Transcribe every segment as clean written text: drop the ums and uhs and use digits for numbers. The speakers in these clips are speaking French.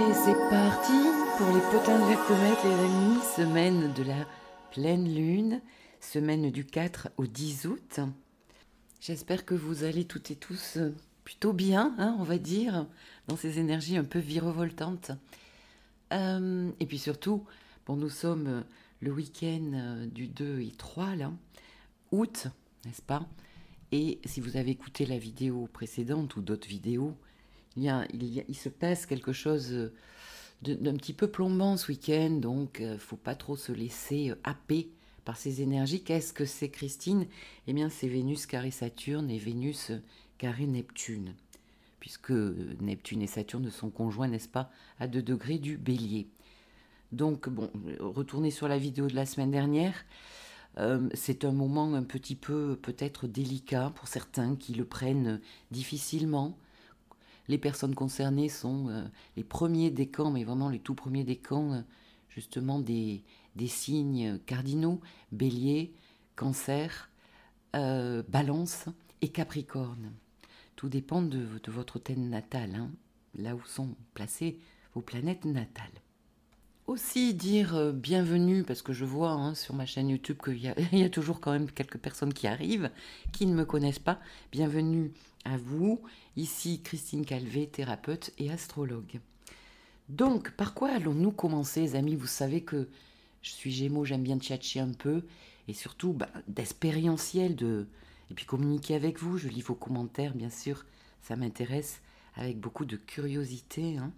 Et c'est parti pour les potins de la comète, les amis. Semaine de la pleine lune, semaine du 4 au 10 août. J'espère que vous allez toutes et tous plutôt bien, hein, on va dire, dans ces énergies un peu virevoltantes. Et puis surtout, bon, nous sommes le week-end du 2 et 3, là, août, n'est-ce pas? Et si vous avez écouté la vidéo précédente ou d'autres vidéos, il se passe quelque chose d'un petit peu plombant ce week-end, donc faut pas trop se laisser happer par ces énergies. Qu'est-ce que c'est, Christine? Eh bien, c'est Vénus carré Saturne et Vénus carré Neptune, puisque Neptune et Saturne sont conjoints, n'est-ce pas, à 2 degrés du Bélier. Donc, bon, retournez sur la vidéo de la semaine dernière. C'est un moment un petit peu peut-être délicat pour certains qui le prennent difficilement. Les personnes concernées sont les premiers décans, mais vraiment les tout premiers décans, justement des signes cardinaux, Bélier, Cancer, Balance et Capricorne. Tout dépend de votre thème natal, hein, là où sont placées vos planètes natales. Aussi dire bienvenue, parce que je vois hein, sur ma chaîne YouTube qu'il y a toujours quand même quelques personnes qui arrivent, qui ne me connaissent pas. Bienvenue à vous, ici Christine Calvé, thérapeute et astrologue. Donc, par quoi allons-nous commencer, les amis? Vous savez que je suis Gémeaux, j'aime bien tchatcher un peu, et surtout d'expérientiel, et puis communiquer avec vous. Je lis vos commentaires, bien sûr, ça m'intéresse, avec beaucoup de curiosité, hein,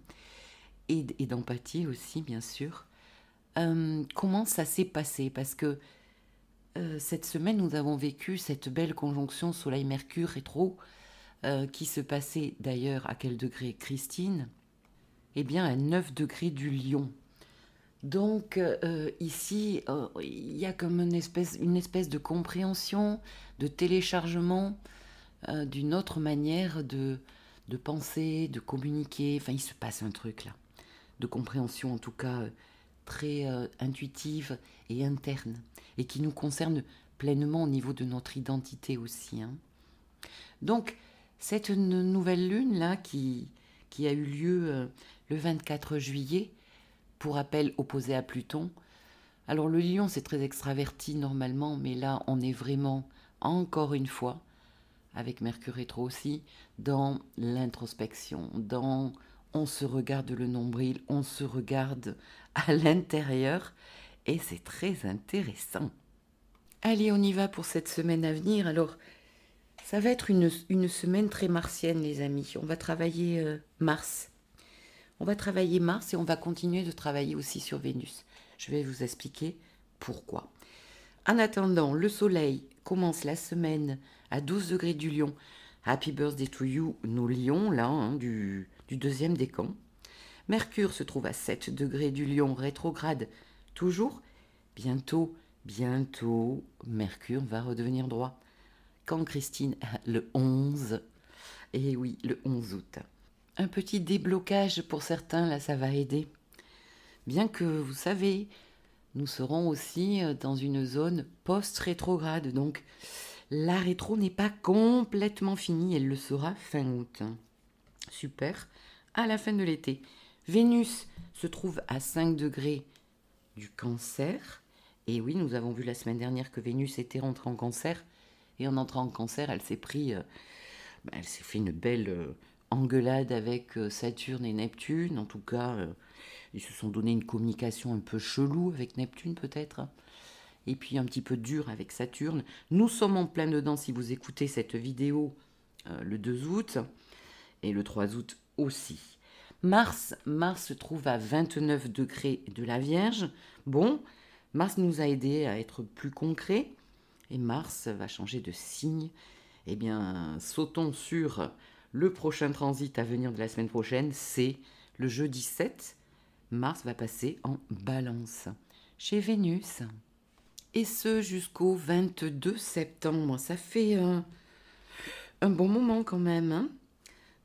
et d'empathie aussi, bien sûr. Comment ça s'est passé? Parce que cette semaine, nous avons vécu cette belle conjonction Soleil-Mercure rétro, qui se passait d'ailleurs à quel degré, Christine? Eh bien, à 9 degrés du Lion. Donc, ici, il y a comme une espèce de compréhension, de téléchargement d'une autre manière de penser, de communiquer. Enfin, il se passe un truc là, de compréhension en tout cas très intuitive et interne, et qui nous concerne pleinement au niveau de notre identité aussi, hein. Donc, cette nouvelle lune là qui a eu lieu le 24 juillet, pour rappel opposé à Pluton. Alors le lion c'est très extraverti normalement, mais là on est vraiment, encore une fois, avec Mercure rétro aussi, dans l'introspection, dans on se regarde le nombril, on se regarde à l'intérieur, et c'est très intéressant. Allez, on y va pour cette semaine à venir. Alors, ça va être une semaine très martienne, les amis. On va travailler Mars. On va travailler Mars et on va continuer de travailler aussi sur Vénus. Je vais vous expliquer pourquoi. En attendant, le Soleil commence la semaine à 12 degrés du Lion. Happy birthday to you, nos lions, là, hein, du deuxième décan. Mercure se trouve à 7 degrés du Lion, rétrograde toujours. Bientôt, Mercure va redevenir droit. Quand, Christine? Le 11. Et oui, le 11 août. Un petit déblocage pour certains, là, ça va aider. Bien que, vous savez, nous serons aussi dans une zone post-rétrograde. Donc, la rétro n'est pas complètement finie. Elle le sera fin août. Super. À la fin de l'été. Vénus se trouve à 5 degrés du Cancer. Et oui, nous avons vu la semaine dernière que Vénus était rentrée en Cancer. Et en entrant en Cancer, elle s'est elle s'est fait une belle engueulade avec Saturne et Neptune. En tout cas, ils se sont donné une communication un peu chelou avec Neptune peut-être. Et puis un petit peu dur avec Saturne. Nous sommes en plein dedans si vous écoutez cette vidéo le 2 août. Et le 3 août aussi. Mars se trouve à 29 degrés de la Vierge. Bon, Mars nous a aidés à être plus concrets. Et Mars va changer de signe. Eh bien, sautons sur le prochain transit à venir de la semaine prochaine. C'est le jeudi 7. Mars va passer en Balance, chez Vénus. Et ce, jusqu'au 22 septembre. Ça fait un bon moment quand même, hein.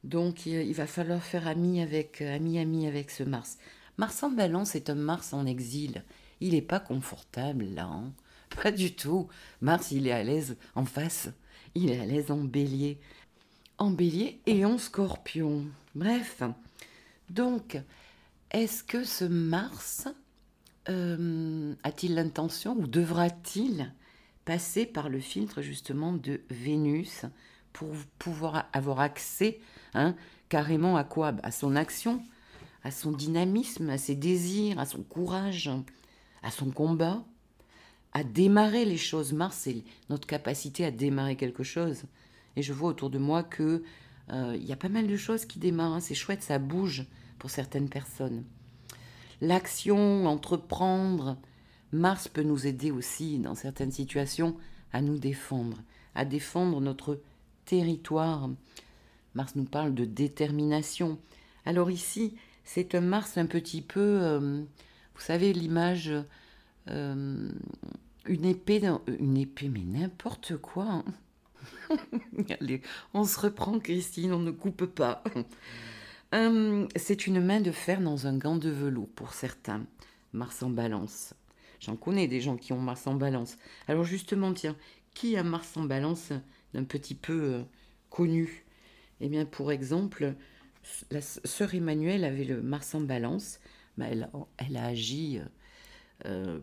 Donc, il va falloir faire ami avec ce Mars. Mars en Balance est un Mars en exil. Il n'est pas confortable, là, hein. Pas du tout. Mars, il est à l'aise en face. Il est à l'aise en Bélier. En Bélier et en Scorpion. Bref. Donc, Est-ce que ce Mars a-t-il l'intention ou devra-t-il passer par le filtre justement de Vénus pour pouvoir avoir accès carrément à quoi? À son action, à son dynamisme, à ses désirs, à son courage, à son combat, à démarrer les choses. Mars, c'est notre capacité à démarrer quelque chose. Et je vois autour de moi que y a pas mal de choses qui démarrent. C'est chouette, ça bouge pour certaines personnes. L'action, entreprendre. Mars peut nous aider aussi, dans certaines situations, à nous défendre, à défendre notre territoire. Mars nous parle de détermination. Alors ici, c'est un Mars un petit peu, vous savez, l'image, une épée, mais n'importe quoi. Allez, on se reprend, Christine, on ne coupe pas. C'est une main de fer dans un gant de velours pour certains. Mars en balance. J'en connais des gens qui ont Mars en balance. Alors justement, tiens, qui a Mars en balance d'un petit peu connu? Eh bien, pour exemple, la sœur Emmanuelle avait le Mars en balance. Elle a agi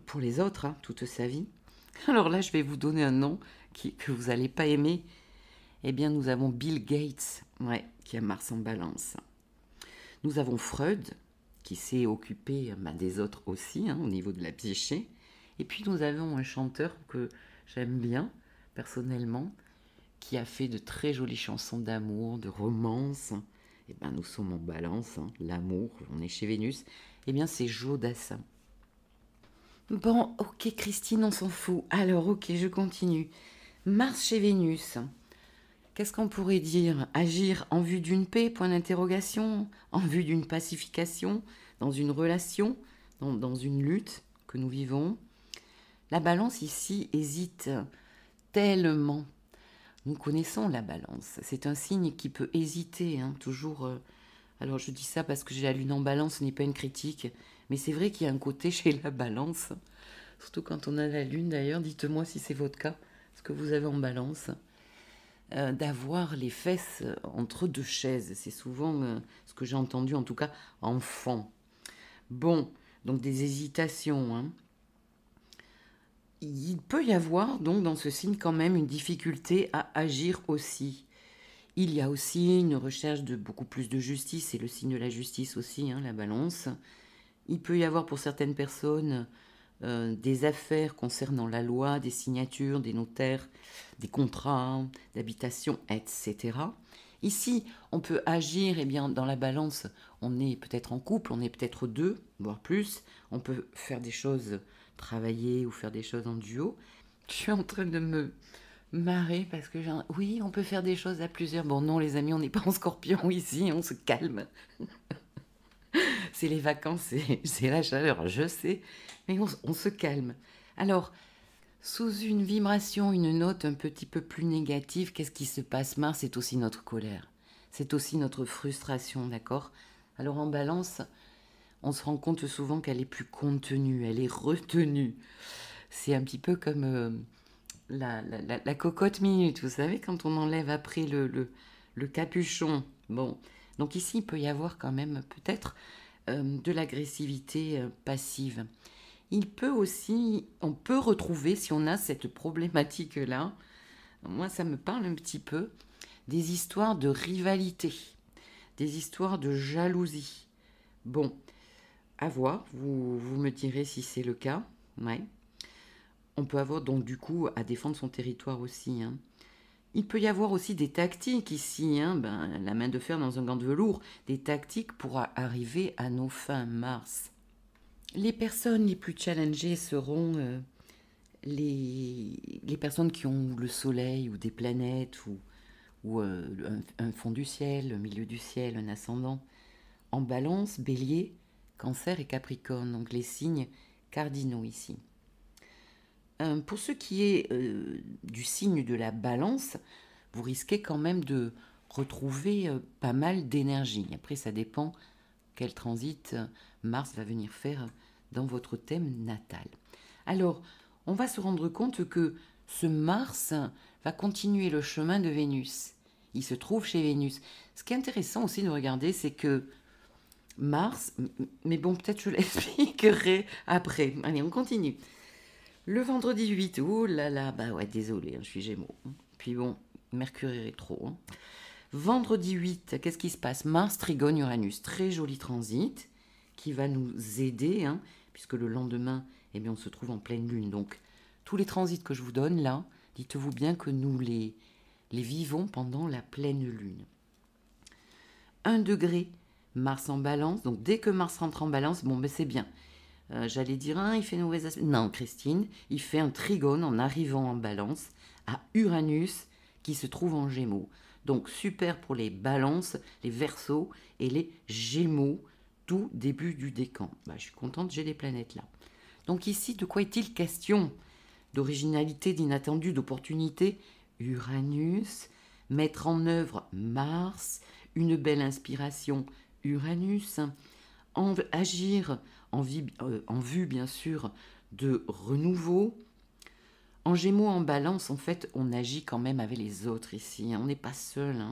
pour les autres toute sa vie. Alors là, je vais vous donner un nom que vous n'allez pas aimer. Eh bien, nous avons Bill Gates, qui a Mars en balance. Nous avons Freud, qui s'est occupé des autres aussi, au niveau de la psyché. Et puis nous avons un chanteur que j'aime bien, personnellement, qui a fait de très jolies chansons d'amour, de romance. Eh bien, nous sommes en balance, l'amour, on est chez Vénus. Eh bien, c'est Joe Dassin. Bon, ok, Christine, on s'en fout. Alors, ok, je continue. Mars chez Vénus. Qu'est-ce qu'on pourrait dire? Agir en vue d'une paix, point d'interrogation, en vue d'une pacification, dans une relation, dans une lutte que nous vivons. La balance ici hésite tellement. Nous connaissons la balance. C'est un signe qui peut hésiter, toujours. Alors je dis ça parce que j'ai la lune en balance, ce n'est pas une critique, mais c'est vrai qu'il y a un côté chez la balance, surtout quand on a la lune d'ailleurs. Dites-moi si c'est votre cas, ce que vous avez en balance. D'avoir les fesses entre deux chaises. C'est souvent ce que j'ai entendu, en tout cas, enfant. Bon, donc des hésitations. Il peut y avoir, donc, dans ce signe, quand même, une difficulté à agir aussi. Il y a aussi une recherche de beaucoup plus de justice, c'est le signe de la justice aussi, la balance. Il peut y avoir pour certaines personnes des affaires concernant la loi, des signatures, des notaires, des contrats d'habitation, etc. Ici, on peut agir, dans la balance, on est peut-être en couple, on est peut-être deux, voire plus. On peut faire des choses, travailler ou faire des choses en duo. Je suis en train de me marrer parce que, oui, on peut faire des choses à plusieurs. Bon, non, les amis, on n'est pas en scorpion ici, on se calme. C'est les vacances, c'est la chaleur, je sais, mais on se calme. Alors, sous une vibration, une note un petit peu plus négative, qu'est-ce qui se passe? Mars, c'est aussi notre colère, c'est aussi notre frustration, d'accord? Alors en balance, on se rend compte souvent qu'elle est plus contenue, elle est retenue. C'est un petit peu comme la cocotte minute, vous savez, quand on enlève après le capuchon. Bon, donc ici, il peut y avoir quand même peut-être de l'agressivité passive. On peut retrouver, si on a cette problématique-là, moi ça me parle un petit peu, des histoires de rivalité, des histoires de jalousie. Bon, à voir, vous me direz si c'est le cas. Ouais. On peut avoir donc du coup à défendre son territoire aussi. Il peut y avoir aussi des tactiques ici, la main de fer dans un gant de velours, des tactiques pour arriver à nos fins. Mars. Les personnes les plus challengées seront les personnes qui ont le soleil ou des planètes ou un fond du ciel, le milieu du ciel, un ascendant. En balance, bélier, cancer et capricorne, donc les signes cardinaux ici. Pour ce qui est du signe de la balance, vous risquez quand même de retrouver pas mal d'énergie. Après, ça dépend quel transit Mars va venir faire dans votre thème natal. Alors, on va se rendre compte que ce Mars va continuer le chemin de Vénus. Il se trouve chez Vénus. Ce qui est intéressant aussi de regarder, c'est que Mars, mais bon, peut-être je l'expliquerai après. Allez, on continue. Le vendredi 8, oh là là, bah ouais, désolé, je suis Gémeaux. Puis bon, Mercure est rétro. Vendredi 8, qu'est-ce qui se passe? Mars trigone Uranus, très joli transit qui va nous aider, puisque le lendemain, eh bien, on se trouve en pleine lune. Donc, tous les transits que je vous donne là, dites-vous bien que nous les vivons pendant la pleine lune. 1 degré, Mars en balance. Donc, dès que Mars rentre en balance, bon, ben c'est bien. J'allais dire, il fait une mauvaise aspect. Non, Christine, il fait un trigone en arrivant en balance à Uranus qui se trouve en Gémeaux. Donc, super pour les balances, les Verseaux et les Gémeaux, tout début du décan. Bah, je suis contente, j'ai des planètes là. Donc ici, de quoi est-il question? D'originalité, d'inattendu, d'opportunité. Uranus, mettre en œuvre Mars, une belle inspiration Uranus, agir en vue bien sûr de renouveau. En Gémeaux, en balance, en fait, on agit quand même avec les autres ici, on n'est pas seul.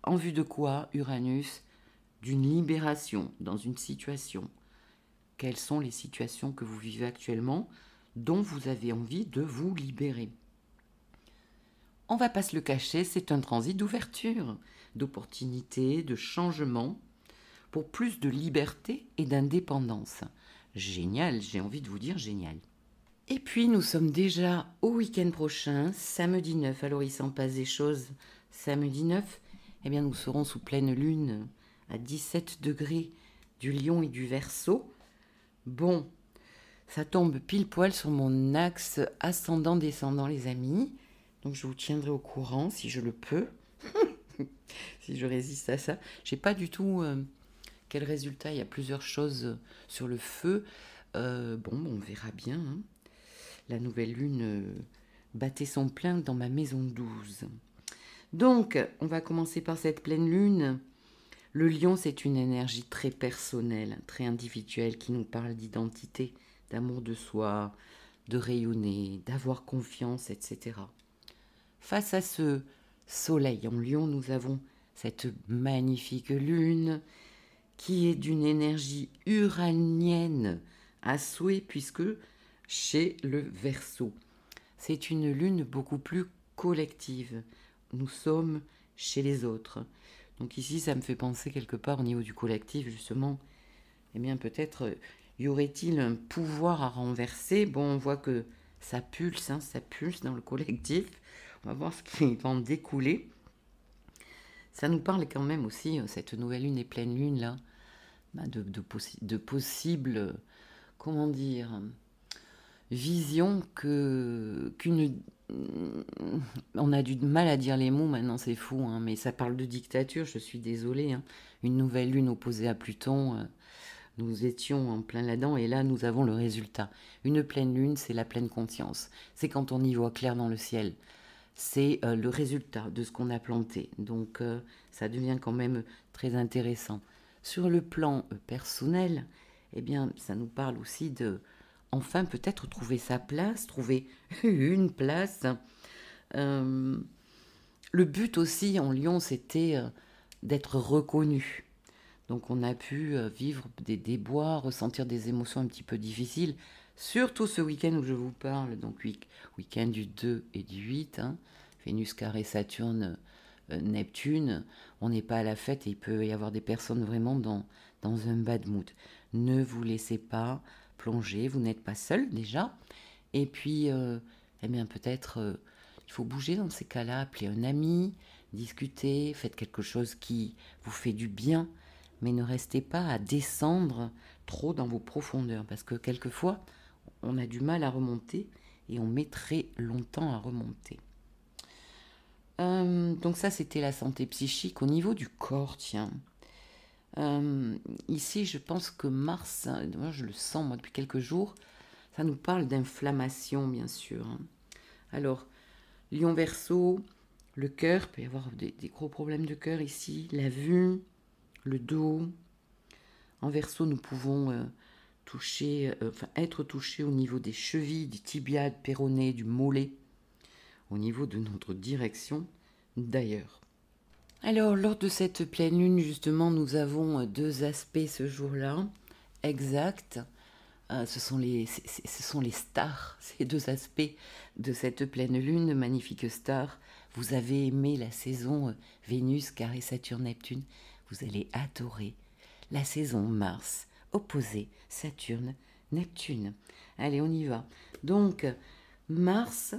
En vue de quoi, Uranus? D'une libération dans une situation. Quelles sont les situations que vous vivez actuellement dont vous avez envie de vous libérer? On va pas se le cacher, c'est un transit d'ouverture, d'opportunité, de changement, pour plus de liberté et d'indépendance. Génial, j'ai envie de vous dire génial. Et puis nous sommes déjà au week-end prochain, samedi 9. Alors il s'en passe des choses. Samedi 9, eh bien nous serons sous pleine lune à 17 degrés du Lion et du Verseau. Bon, ça tombe pile poil sur mon axe ascendant-descendant, les amis. Donc je vous tiendrai au courant si je le peux, si je résiste à ça. Je sais pas du tout quel résultat. Il y a plusieurs choses sur le feu. Bon, on verra bien. La nouvelle lune battait son plein dans ma maison 12. Donc, on va commencer par cette pleine lune. Le lion, c'est une énergie très personnelle, très individuelle, qui nous parle d'identité, d'amour de soi, de rayonner, d'avoir confiance, etc. Face à ce soleil en lion, nous avons cette magnifique lune qui est d'une énergie uranienne à souhait, puisque chez le Verseau, c'est une lune beaucoup plus collective. Nous sommes chez les autres. Donc ici, ça me fait penser quelque part au niveau du collectif, justement, eh bien peut-être y aurait-il un pouvoir à renverser. Bon, on voit que ça pulse dans le collectif. On va voir ce qui va en découler. Ça nous parle quand même aussi, cette nouvelle lune et pleine lune, là, de possibles, comment dire, visions on a du mal à dire les mots maintenant, c'est fou, mais ça parle de dictature, je suis désolée. Une nouvelle lune opposée à Pluton, nous étions en plein là-dedans, et là nous avons le résultat. Une pleine lune, c'est la pleine conscience. C'est quand on y voit clair dans le ciel. C'est le résultat de ce qu'on a planté. Donc ça devient quand même très intéressant. Sur le plan personnel, eh bien, ça nous parle aussi de enfin peut-être trouver sa place, trouver une place. Le but aussi en Lion, c'était d'être reconnu. Donc on a pu vivre des déboires, ressentir des émotions un petit peu difficiles, surtout ce week-end où je vous parle, donc week-end du 2 et du 8, Vénus carré Saturne, Neptune, on n'est pas à la fête et il peut y avoir des personnes vraiment dans un bad mood. Ne vous laissez pas plonger, vous n'êtes pas seul déjà. Et puis, eh bien peut-être, il faut bouger dans ces cas-là, appeler un ami, discuter, faites quelque chose qui vous fait du bien, mais ne restez pas à descendre trop dans vos profondeurs, parce que quelquefois, on a du mal à remonter et on met très longtemps à remonter. Donc ça, c'était la santé psychique. Au niveau du corps, tiens. Ici, je pense que Mars, moi je le sens moi, depuis quelques jours, ça nous parle d'inflammation, bien sûr. Alors, Lion Verseau, le cœur, peut y avoir des gros problèmes de cœur ici, la vue, le dos. En Verseau, nous pouvons être touchés au niveau des chevilles, des tibias, du péroné, du mollet, au niveau de notre direction d'ailleurs. Alors, lors de cette pleine lune, justement, nous avons deux aspects ce jour-là, exacts. Ce sont les stars, ces deux aspects de cette pleine lune, magnifique star. Vous avez aimé la saison Vénus carré Saturne-Neptune, vous allez adorer la saison Mars opposé Saturne-Neptune. Allez, on y va. Donc, Mars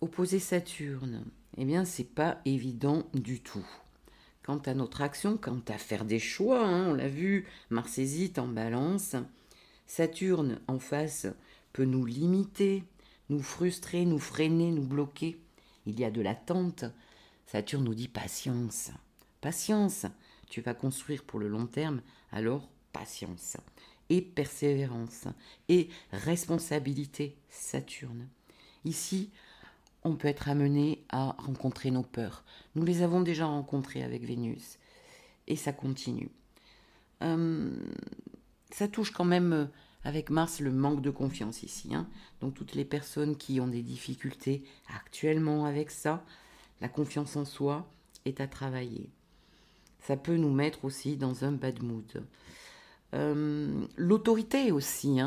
opposé Saturne, eh bien, c'est pas évident du tout. Quant à notre action, quant à faire des choix, on l'a vu, Mars hésite en balance. Saturne en face peut nous limiter, nous frustrer, nous freiner, nous bloquer. Il y a de l'attente. Saturne nous dit patience. Patience. Tu vas construire pour le long terme, alors patience. Et persévérance. Et responsabilité, Saturne. Ici, on peut être amené à rencontrer nos peurs. Nous les avons déjà rencontrées avec Vénus. Et ça continue. Ça touche quand même avec Mars le manque de confiance ici. Donc toutes les personnes qui ont des difficultés actuellement avec ça, la confiance en soi est à travailler. Ça peut nous mettre aussi dans un bad mood. L'autorité aussi.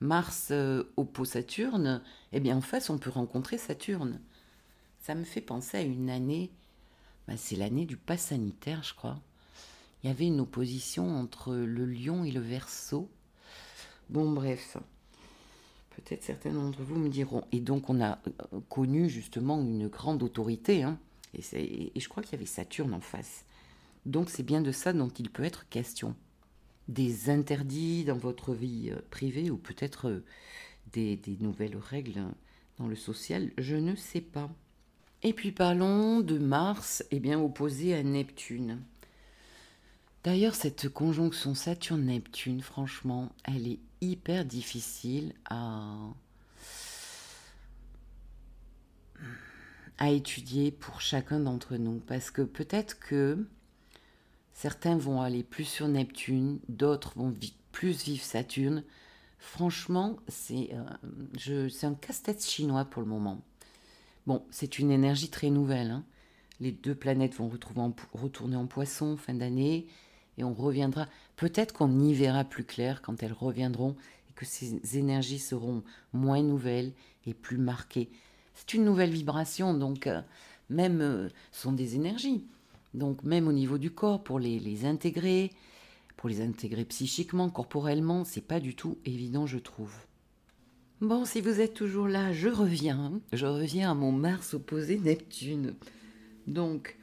Mars oppose Saturne, eh bien en face on peut rencontrer Saturne. Ça me fait penser à une année, c'est l'année du pass sanitaire je crois. Il y avait une opposition entre le lion et le verseau. Bon bref, peut-être certains d'entre vous me diront. Et donc on a connu justement une grande autorité. Et je crois qu'il y avait Saturne en face. Donc c'est bien de ça dont il peut être question. Des interdits dans votre vie privée ou peut-être des nouvelles règles dans le social, je ne sais pas. Et puis parlons de Mars, opposé à Neptune. D'ailleurs, cette conjonction Saturne-Neptune, franchement, elle est hyper difficile à étudier pour chacun d'entre nous. Parce que peut-être que certains vont aller plus sur Neptune, d'autres vont plus vivre Saturne. Franchement, c'est un casse-tête chinois pour le moment. Bon, c'est une énergie très nouvelle. Les deux planètes vont retourner en Poisson fin d'année et on reviendra. Peut-être qu'on y verra plus clair quand elles reviendront et que ces énergies seront moins nouvelles et plus marquées. C'est une nouvelle vibration, donc même sont des énergies. Donc même au niveau du corps, pour les intégrer psychiquement, corporellement, c'est pas du tout évident, je trouve. Bon, si vous êtes toujours là, je reviens à mon Mars opposé Neptune. Donc,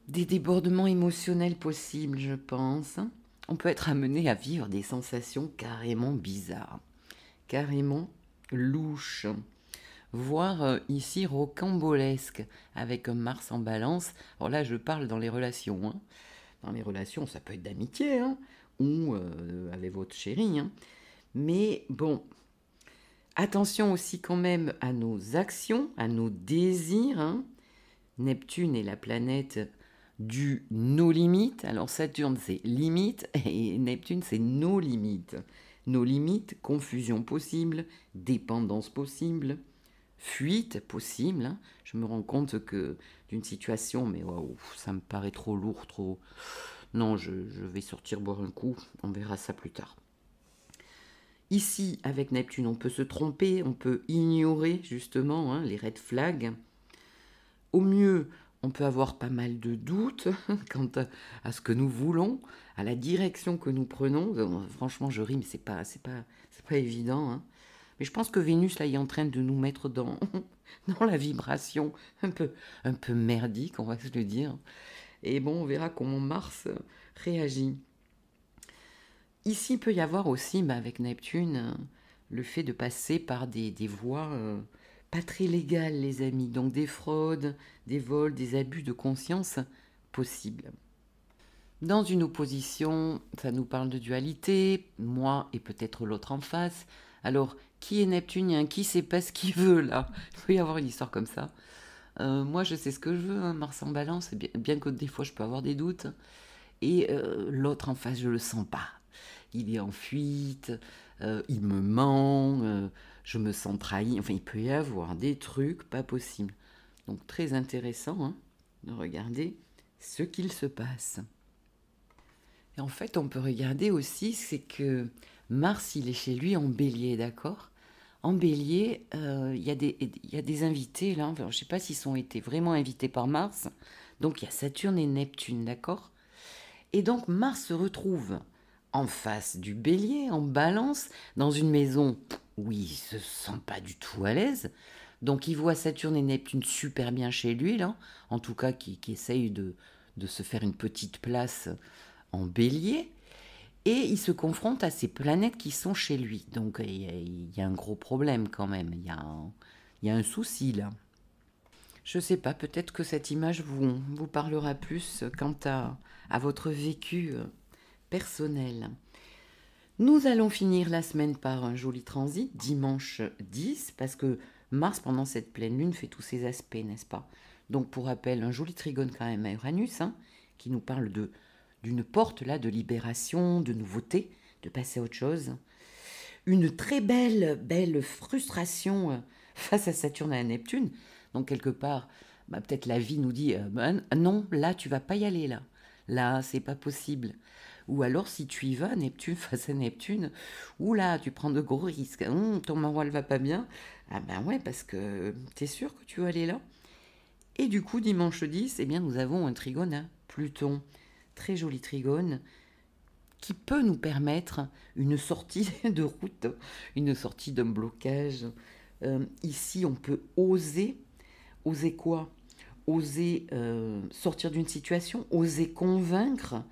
des débordements émotionnels possibles, je pense. On peut être amené à vivre des sensations carrément bizarres, carrément louches, voire ici rocambolesques, avec un Mars en balance. Alors là, je parle dans les relations. Dans les relations, ça peut être d'amitié, ou avec votre chéri. Mais bon, attention aussi quand même à nos actions, à nos désirs. Neptune est la planète du nos limites. Alors Saturne, c'est limite, et Neptune, c'est nos limites. Nos limites, confusion possible, dépendance possible, fuite possible. Je me rends compte que d'une situation, mais wow, ça me paraît trop lourd, trop... Non, je vais sortir boire un coup, on verra ça plus tard. Ici, avec Neptune, on peut se tromper, on peut ignorer justement les red flags. Au mieux, on peut avoir pas mal de doutes quant à ce que nous voulons, à la direction que nous prenons. Franchement, je ris, mais c'est pas évident. Mais je pense que Vénus là est en train de nous mettre dans la vibration un peu merdique, on va se le dire. Et bon, on verra comment Mars réagit. Ici, il peut y avoir aussi, avec Neptune, le fait de passer par des voies pas très légales, les amis. Donc des fraudes, des vols, des abus de conscience possibles. Dans une opposition, ça nous parle de dualité, moi et peut-être l'autre en face. Alors, qui est neptunien? Qui sait pas ce qu'il veut, là? Il peut y avoir une histoire comme ça. Moi, je sais ce que je veux, Mars en balance, bien que des fois, je peux avoir des doutes. Et l'autre en face, je le sens pas. Il est en fuite, il me ment, je me sens trahi. Enfin, il peut y avoir des trucs pas possibles. Donc, très intéressant. de regarder ce qu'il se passe. Et en fait, on peut regarder aussi, c'est que Mars, il est chez lui en Bélier, d'accord? En Bélier, il y a des invités, là, enfin, je ne sais pas s'ils ont été vraiment invités par Mars, donc il y a Saturne et Neptune, d'accord? Et donc Mars se retrouve en face du Bélier, en Balance, dans une maison où il ne se sent pas du tout à l'aise. Donc il voit Saturne et Neptune super bien chez lui, là, en tout cas qui essaye de se faire une petite place en Bélier. Et il se confronte à ces planètes qui sont chez lui. Donc il y a un gros problème quand même, il y a un souci là. Je ne sais pas, peut-être que cette image vous parlera plus quant à votre vécu personnel. Nous allons finir la semaine par un joli transit, dimanche 10, parce que Mars, pendant cette pleine lune, fait tous ses aspects, n'est-ce pas? Donc, pour rappel, un joli trigone quand même à Uranus, hein, qui nous parle d'une porte là de libération, de nouveauté, de passer à autre chose. Une très belle frustration face à Saturne et à Neptune. Donc, quelque part, peut-être la vie nous dit non, là, tu vas pas y aller, là. Là, c'est pas possible. Ou alors, si tu y vas, Neptune face à Neptune, oula, tu prends de gros risques. Ton moral va pas bien. Ah ben ouais, parce que t'es sûr que tu vas aller là. Et du coup, dimanche 10, eh bien, nous avons un trigone à Pluton. Très joli trigone qui peut nous permettre une sortie de route, une sortie d'un blocage. Ici, on peut oser. Oser quoi? Oser sortir d'une situation, oser convaincre.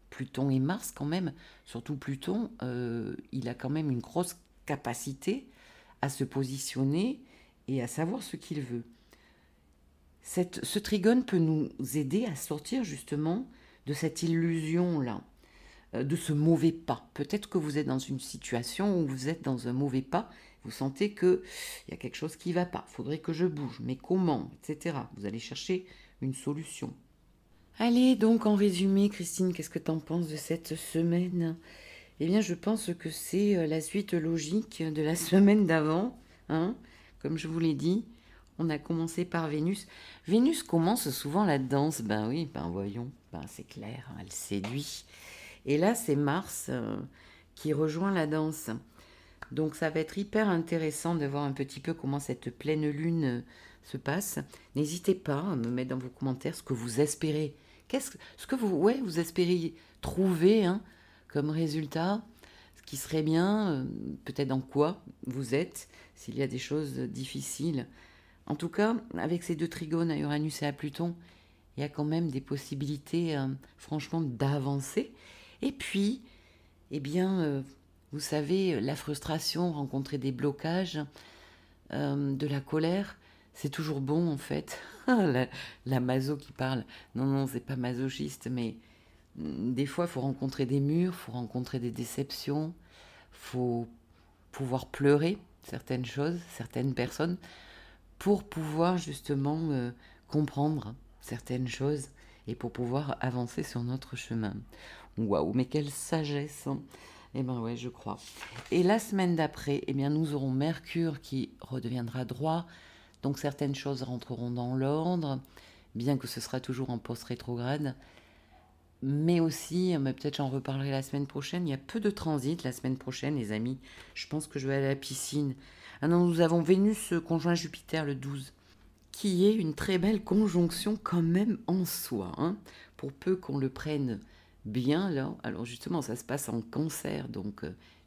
Pluton et Mars quand même, surtout Pluton, il a quand même une grosse capacité à se positionner et à savoir ce qu'il veut. Ce trigone peut nous aider à sortir justement de cette illusion-là, de ce mauvais pas. Peut-être que vous êtes dans une situation où vous êtes dans un mauvais pas, vous sentez qu'il y a quelque chose qui ne va pas, il faudrait que je bouge, mais comment, etc. Vous allez chercher une solution. Allez, donc en résumé, Christine, qu'est-ce que tu en penses de cette semaine? Eh bien, je pense que c'est la suite logique de la semaine d'avant, hein. Comme je vous l'ai dit, on a commencé par Vénus. Vénus commence souvent la danse, ben oui, ben voyons, ben c'est clair, elle séduit. Et là, c'est Mars qui rejoint la danse. Donc ça va être hyper intéressant de voir un petit peu comment cette pleine lune se passe. N'hésitez pas à me mettre dans vos commentaires ce que vous espérez. Ce que vous espérez trouver hein, comme résultat, ce qui serait bien, peut-être dans quoi vous êtes, s'il y a des choses difficiles. En tout cas, avec ces deux trigones à Uranus et à Pluton, il y a quand même des possibilités, franchement, d'avancer. Et puis, eh bien, vous savez, la frustration, rencontrer des blocages, de la colère, c'est toujours bon en fait. la maso qui parle, non, c'est pas masochiste, mais des fois, il faut rencontrer des murs, il faut rencontrer des déceptions, il faut pouvoir pleurer certaines choses, certaines personnes, pour pouvoir justement comprendre certaines choses et pour pouvoir avancer sur notre chemin. Waouh, mais quelle sagesse! Eh bien ouais, je crois. Et la semaine d'après, eh bien, nous aurons Mercure qui redeviendra droit. Donc certaines choses rentreront dans l'ordre, bien que ce sera toujours en post-rétrograde. Mais aussi, mais peut-être j'en reparlerai la semaine prochaine, il y a peu de transit la semaine prochaine, les amis. Je pense que je vais aller à la piscine. Ah non, nous avons Vénus conjoint Jupiter le 12, qui est une très belle conjonction quand même en soi, hein, pour peu qu'on le prenne bien là. Alors justement, ça se passe en Cancer, donc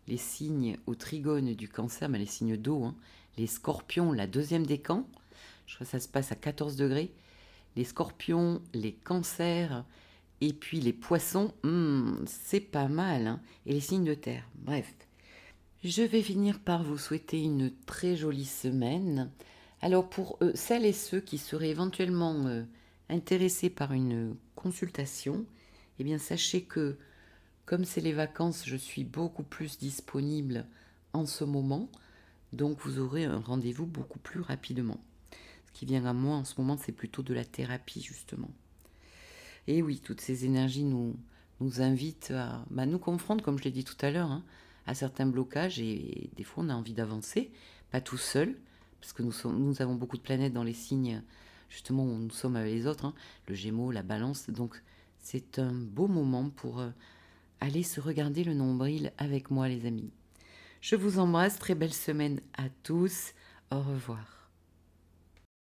les signes au trigone du Cancer, mais les signes d'eau, hein, les Scorpions, la deuxième décan, je crois que ça se passe à 14 degrés. Les Scorpions, les Cancers et puis les Poissons, c'est pas mal, hein, et les signes de terre. Bref, je vais finir par vous souhaiter une très jolie semaine. Alors pour celles et ceux qui seraient éventuellement intéressés par une consultation, eh bien sachez que comme c'est les vacances, je suis beaucoup plus disponible en ce moment, donc vous aurez un rendez-vous beaucoup plus rapidement. Ce qui vient à moi en ce moment, c'est plutôt de la thérapie justement. Et oui, toutes ces énergies nous invitent à nous confronter, comme je l'ai dit tout à l'heure, hein, à certains blocages et des fois on a envie d'avancer, pas tout seul, parce que nous avons beaucoup de planètes dans les signes justement où nous sommes avec les autres, hein, le Gémeaux, la Balance. Donc c'est un beau moment pour aller se regarder le nombril avec moi, les amis. Je vous embrasse, très belle semaine à tous. Au revoir.